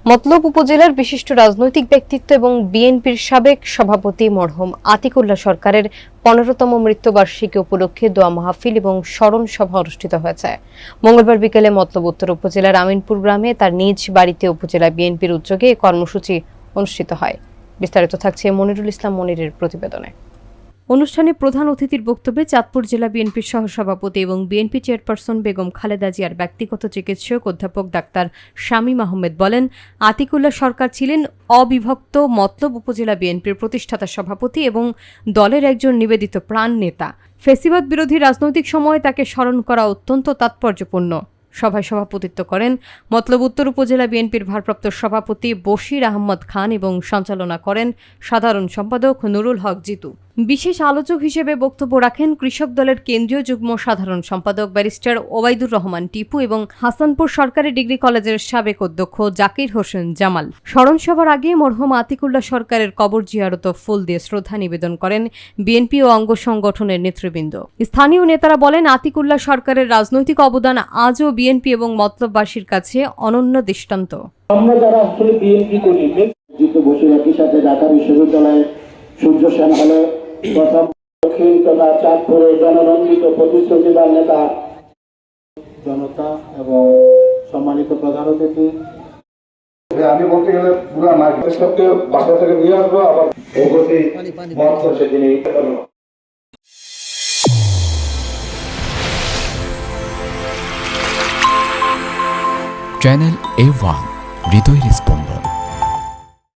মতলব উপজেলার বিশিষ্ট রাজনৈতিক ব্যক্তিত্ব এবং বিএনপির সাবেক সভাপতি মরহুম আতিকুল্লাহ সরকারের 15তম মৃত্যুবার্ষিকী উপলক্ষে দোয়া মাহফিল এবং স্মরণ সভা অনুষ্ঠিত হয়েছে। মঙ্গলবার বিকেলে মতলব উত্তর উপজেলার আমিনপুর গ্রামে তার নিজ বাড়িতে উপজেলা বিএনপির উদ্যোগে এই কর্মসূচি অনুষ্ঠিত হয়। বিস্তারিত থাকছে মনিরুল ইসলাম মনিরের প্রতিবেদনে। অনুষ্ঠানে প্রধান অতিথির বক্তব্যে চাঁদপুর জেলা বিএনপির সহসভাপতি এবং বিএনপি চেয়ারপারসন বেগম খালেদা জিয়ার ব্যক্তিগত চিকিৎসক অধ্যাপক ডাক্তার শামীম আহমেদ বলেন, আতিকুল্লাহ সরকার ছিলেন অবিভক্ত মতলব উপজেলা বিএনপির প্রতিষ্ঠাতা সভাপতি এবং দলের একজন নিবেদিত প্রাণ নেতা। ফ্যাসিবাদ বিরোধী রাজনৈতিক সময়ে তাকে স্মরণ করা অত্যন্ত তাৎপর্যপূর্ণ। সভায় সভাপতিত্ব করেন মতলব উত্তর উপজেলা বিএনপির ভারপ্রাপ্ত সভাপতি বশির আহমদ খান এবং সঞ্চালনা করেন সাধারণ সম্পাদক নুরুল হক জিতু। বিশেষ আলোচক হিসেবে বক্তব্য রাখেন কৃষক দলের কেন্দ্রীয় যুগ্ম সাধারণ সম্পাদক ব্যারিস্টার ওবায়দুর রহমান টিপু এবং হাসানপুর সরকারি ডিগ্রি কলেজের সাবেক অধ্যক্ষ জাকির হোসেন জামাল। স্মরণ সভার আগে মরহুম আতিকুল্লাহ সরকারের কবর জিয়ারত ফুল দিয়ে শ্রদ্ধা নিবেদন করেন বিএনপি ও অঙ্গ সংগঠনের নেতৃবৃন্দ। স্থানীয় নেতারা বলেন, আতিকুল্লাহ সরকারের রাজনৈতিক অবদান আজও বিএনপি এবং মতলববাসীর কাছে অনন্য দৃষ্টান্ত। আমরা যারা আসলে বিএনপি করি, জিতু বসির একই সাথে ঢাকা বিশ্ববিদ্যালয়ে সূর্য সেন হলে প্রথম দক্ষিণ তথা চাঁদপুরে জননন্দিত প্রতিশ্রুতিদার নেতা জনতা এবং সম্মানিত প্রধান অতিথি। আমি বলতে গেলে পুরো মার্কেটকে বাসা থেকে নিয়ে আসবো, আবার মঞ্চ সেদিনই চ্যানেল A1 হৃদয়ের স্পন্দন।